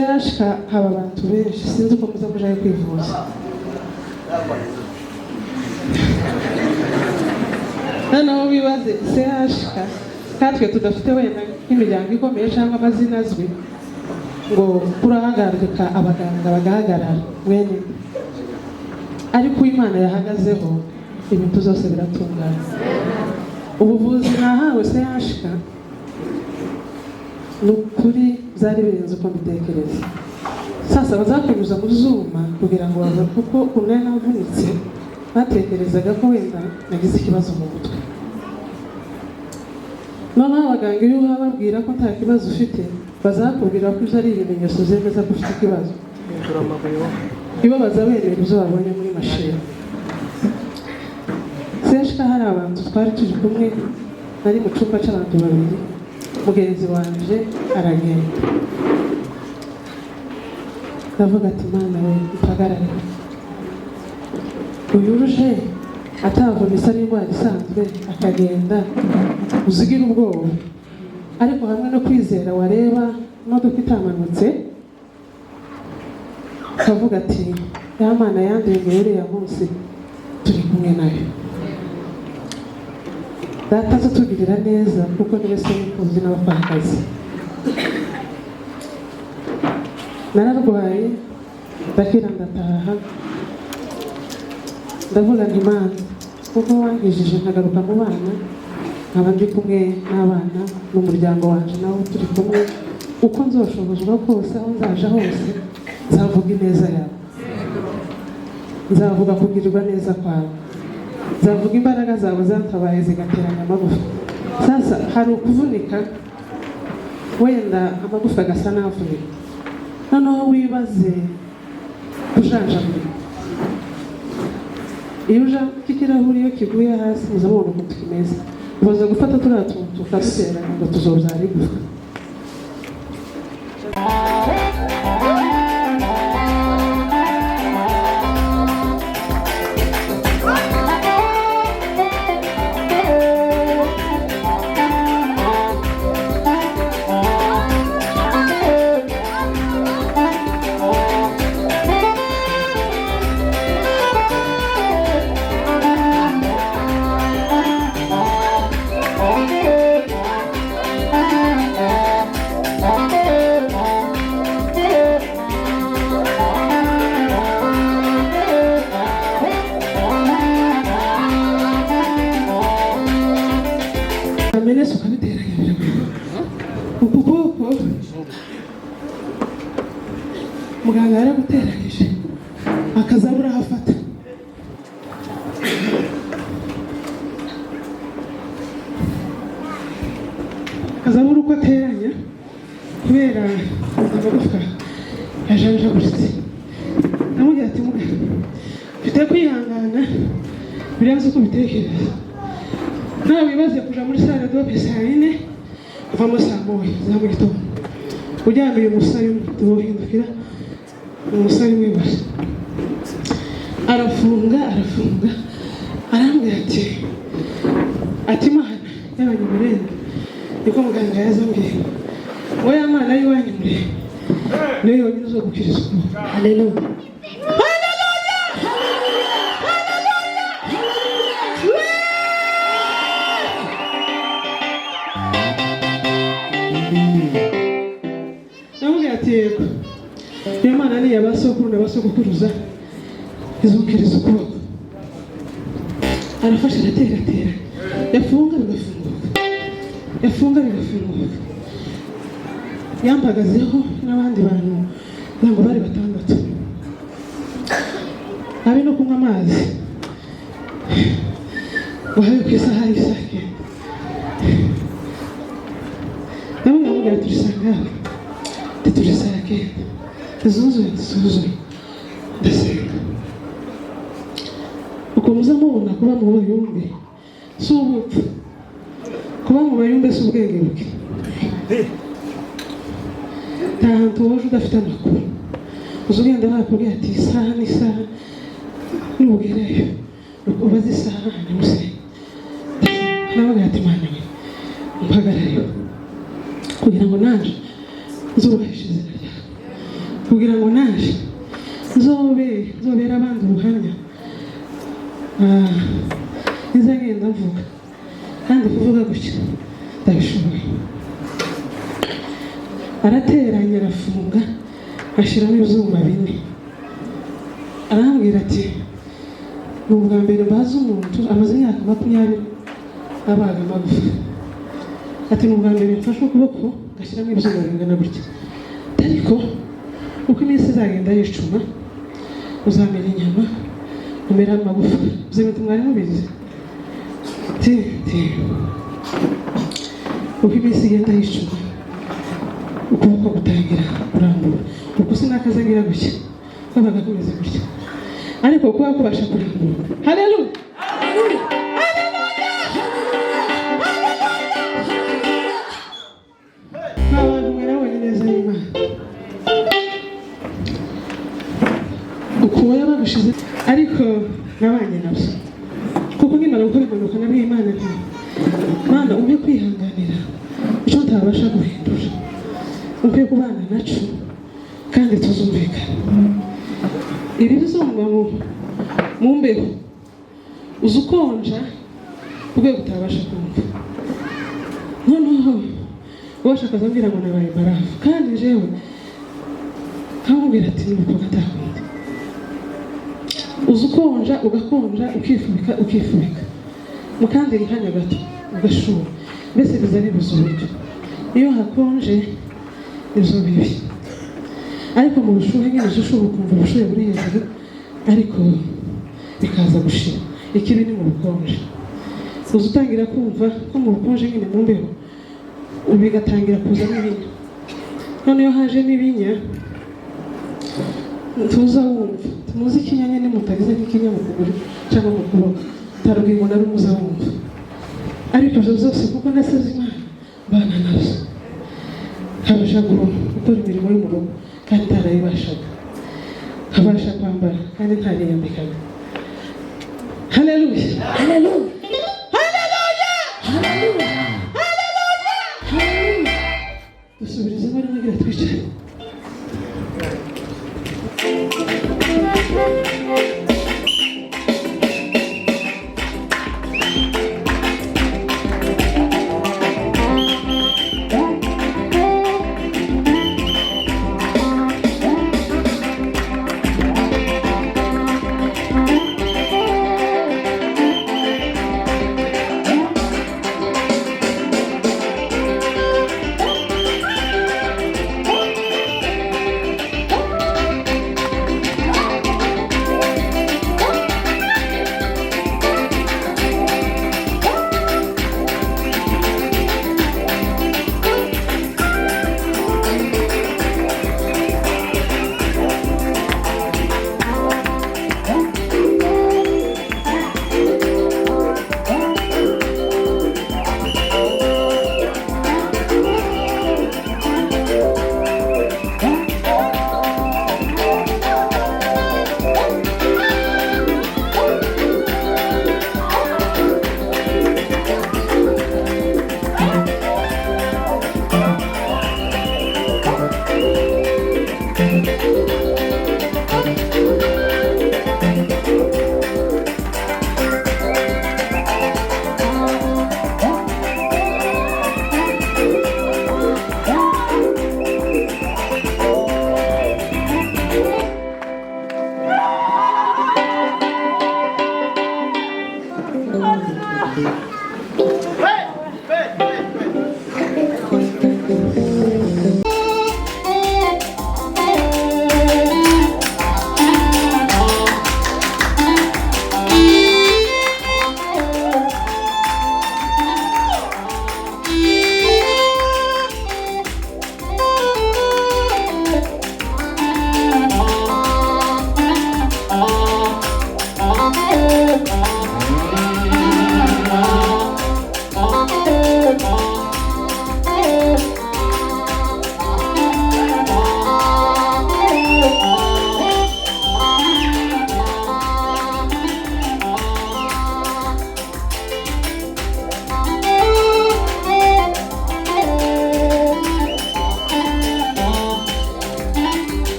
seyashika haba abantu benshi sinzi uko muza mujaye kwivuza noneho wibaze seyashika katwe tudafite wenda nk'imiryango ikomeye cyangwa amazina azwi ngo kurahagarika abaganga bagahagarara mwene ariko Imana yahagazeho ibintu zose biratungana ubuvuzi nahawe seyashika nukuri byari birenze uko mbitekereza sasa bazakunyuza mu zuma kugira ngo baze kuko umwana navunitse batekerezaga ko wenda nagize ikibazo mu mutwe none abaganga iyo bababwira ko nta kibazo ufite bazakubwira ko ari ibimenyetso zemeza ko ufite ikibazo iyo bazabemera ibyo babonye muri mashini seshika hari abantu twari turi kumwe nari mu cyumba cy'abantu babiri mugenzi wanje aragenda ndavuga ati Mana we mpagarare uyuruje atavunisa n'indwara isanzwe akagenda uzigira ubwoba ariko hamwe no kwizera wareba imodoka itamanutse kavuga ati ya Mana yandenge uriya munsi turi kumwe nayo data azatugirira neza kuko niwe se n'imfubyi n'abapfakazi nararwaye ndakira ndataha ndavuga nti Mana kuko wankijije nkagaruka mu bana nkaba ndi kumwe n'abana n'umuryango wanje nawo turi kumwe uko nzoshobozwa kose aho nzaja hose nzavuga ineza yawe nzavuga kugirirwa neza kwawe nzavuga imbaraga zawe zantabaye zigateranya amagufa sasa hari ukuvunika wenda amagufa agasa n'avunika noneho wibaze kujanjamura iyo uja k'ikirahuri iyo kiguye hasi muzabona ukuntu kimeze ubaza gufata turiya tuntu tukaduteranya ngo tuzobyara igufwa muganga yaraguteranyije akazabura hafata akazabura uko ateranya kubera amagufwa yajanjaguritse namubwira ati muganga mfite kwihangana birazi uko bitekereza nawe wibaze kuja muri sale dope saa 4 uvamo saa 1 za mu gitondo ujyana uyu musare tuwohindukira umusare mwibase arafunga arambwira ati Mana y'abanyamurenge niko muganga yazambwiye ngo ya Mana y'iwanyu murenge niyo yonyine zo gukiriza ukuboko haleluya iyo Mana ni yabasokuru n'abasokuruza izukiriza ukuboko arafasha aratera yafunga bigafunguka yampagazeho n'abandi bantu ntabwo bari batandatu hari no kunywa amazi wahaye ku isaha y'isake namwe namubwira turi saa 9 tuzuzuye ndasenga uko muza mubona kuba mu bayumbe si ubupfu kuba mu bayumbe si ubwenge buke nta hantu woje udafite amakuru uza ugenda bakubwira ati isaha n'isaha nubugereyo ubaza isaha nimusenga nabaga ati Mana we mpagarariwe kugira ngo nanje nzubahishe izina ryawe kugira ngo naje nzobera abandi ubuhamya nzagenda mvuga kandi kuvuga gutya ndabishoboye. Arateranya arafunga ashyiramo ibyuma bine, arambwira ati ni ubwa mbere mbaza umuntu amaze imyaka 20 abaga amagufa, ati ni ubwa mbere mfashe ukuboko gashyiramo ibyuma bingana gutya, ariko uko iminsi izagenda yicuma uzamera inyama umera amagufa. Ibyo bintu mwari mubizi? Uko iminsi igenda yicuma ukuboko gutangira kurambura, uko sinakazagira gutya kwabaga kumeze gutya, ariko kuba kubasha kurambura. Haleluya, abantu mwarabonye neza y'Imana ukuba yabagushize, ariko nabanye nabyo kuko nkimara gukora impanuka nabwiye Imana nti Mana umpe kwihanganira icyo ntabasha guhindura, umpe kubana naco kandi tuzumvikana. Iri bizumva mu mbeho uzi ukonja ubwo utabasha kumva, noneho washaka kuzambwira ngo nabaye barafu, kandi jewe nkamubwira ati nuko gatakundi. Uzi ukonja ugakonja ukifubika mukandi nkanya gato ugashuha, mbese biza bibuze uburyo. Iyo hakonje nizo bibi, ariko mu bushuhe nyine ushobora kumva ubushuhe buri hejuru ariko bikaza gushira. Ikibi ni mu bukonje, uzi utangira kumva ko mu bukonje nyine mu mbeho bigatangira kuzamo ibinya, noneho hajemo ibinya tuza wumva tumuzi ikinya nyine mutagize nk'ikinya mu kuguru cyangwa mu kuboko utarubwiye ngo nari umuza wumva, ariko ibyo zose kuko nasize Imana bana nabyo nkabasha gukora imirimo yo mu rugo kandi ntarayibashaga, nkabasha kwambara kandi ntariyambikaga. Haleluya, haleluya, haleluya, haleluya, haleluya. Dusubirize bari mugira twicare.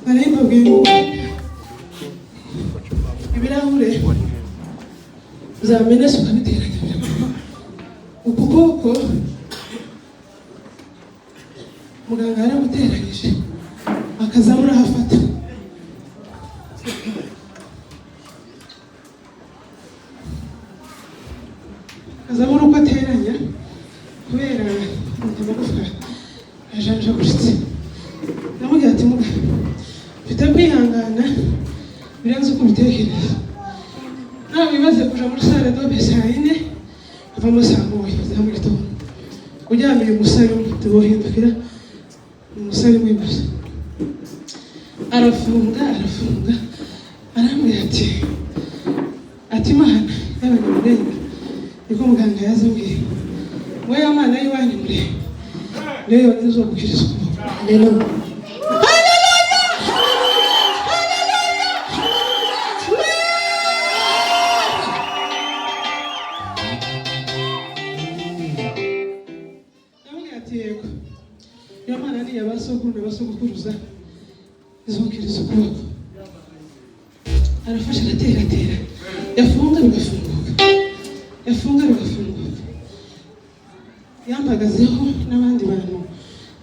nari mbabwiye ngo ibirahure uzamenesha ukabiteranya uku kuboko muganga yaramuteranyije akazabura hafata akazabura uko ateranya kubera amagufwa yajanjaguritse. Namubwira ati muga mfite kwihangana birenze uko ubitekereza. Nawe wibaze kuja muri sale dobe saa yine avamo saa moya za mu gitondo uryamiye umusore tubohindukira umusore mwibuze arafunga arambwira ati Mana y'abanyamurenge niko muganga yazambwiye ngo ya Mana y'iwanyu murenge niyo yonyine gukiriza ukuboko. Haleluya. Iyo Mana ni yabasoguru n'abasogokuruza izokiriza ukuboko. Arafasha agatera yafunga bigafunguka yambagazeho n'abandi bantu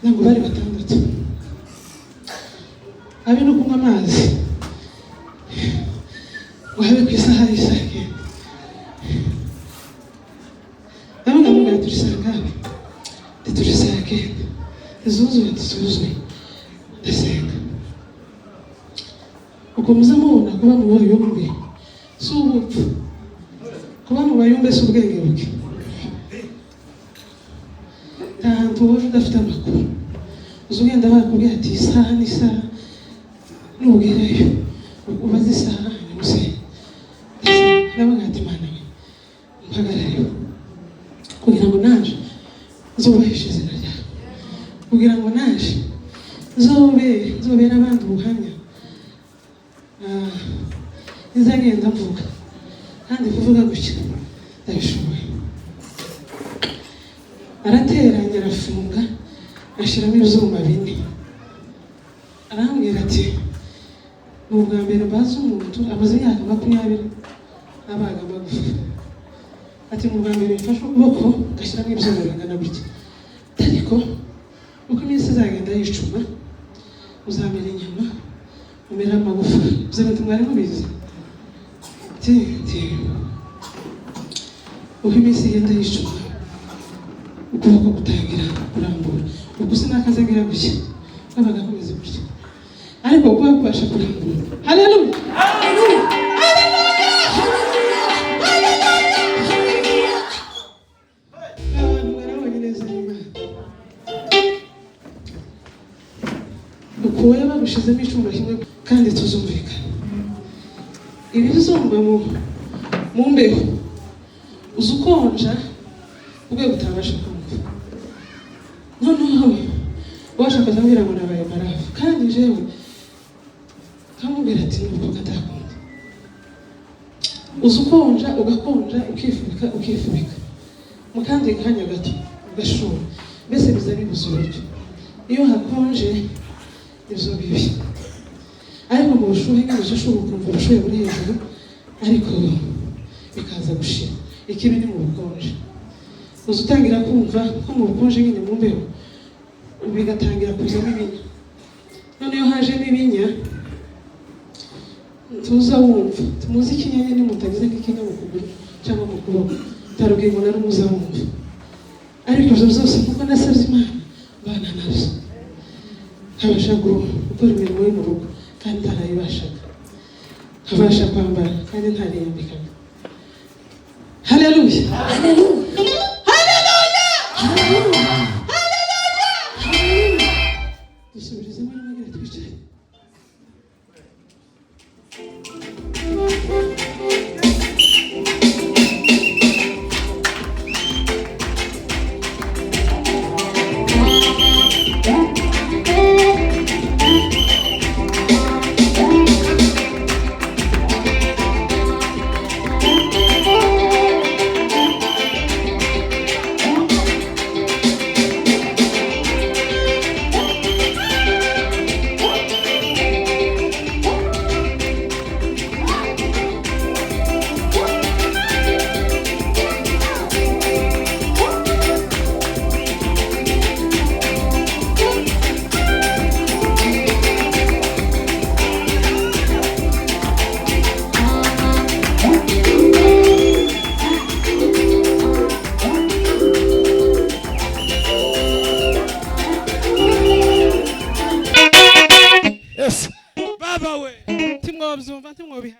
ntabwo bari batandatu abe no kunywa amazi ngo habe ku isaha y'isake namwe namubwira turisake izuzuye ndasenga uko muza mubona kuba mu bayumbe si ubupfu kuba mu bayumbe si ubwenge buke nta hantu wowe udafite amakuru uzi ugenda bakubwira ati isaha n'isaha nubwirayo ubaze isaha nimusenga nabaga ati Mana we mpagarayo kugira ngo naje nzubahishe izina ryawe kugira ngo naje nzobera abandi ubuhamya nzagenda mvuga kandi kuvuga gutya ndabishoboye. Arateranya arafunga ashiramo ibyuma bine arambwira ati ni ubwa mbere mbaza umuntu amaze imyaka 20 abaga amagufa ati mu bwa mbere mfashe ukuboko gashyiramo ibyuma bingana gutya ariko uko iminsi izagenda yicuma uzamera inyama umera amagufa uzabona mwari mubizi uko iminsi igenda yicuma ukuboko gutangira kurambura ubwo sinakazagira gutya babaga komeza gutya ariko kuba kubasha kurambura. Haleluya. Abantu barabonye neza Imana ukuwe babushizemo icuma kimwe kandi tuzumvikana ibizumba mu mbeho uzi ukonja ubwo utabasha kumva noneho washaka kuzambwira ngo nabaye barafu kandi jewe kamubwira ati nuko gatakunda uzi ukonja ugakonja ukifubika mu kandi kanya gato ugashuha mbese biza bibuze uburyo iyo hakonje ibyo bibi ariko mu bushuhe nk'ibishushu ukumva ubushuhe buri hejuru ariko bikaza gushira ikibi ni mu bukonje uzi utangira kumva ko mu bukonje nyine mu mbeho bigatangira kuzamo ibinya noneho hajemo ibinya tuza wumva tumuzi ikinyanya ni mutagize nk'ikinya mu kuguru cyangwa mu kuboko utarubwiye ngo nari umuza wumva ariko ibyo byose kuko nasabye Imana bana nabyo nkabasha gukora imirimo yo mu rugo kandi ntarayibashaga nkabasha kwambara kandi ntariyambikaga. Haleluya. Dusubirize muri magana twicaye. Yes. Baba we. Timwobyumva timwobiha.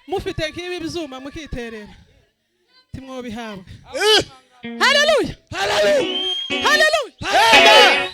Mufite nk'ibi bizuma mukiterera. Timwobihabwa. Hallelujah. Hallelujah. Hallelujah. Amen.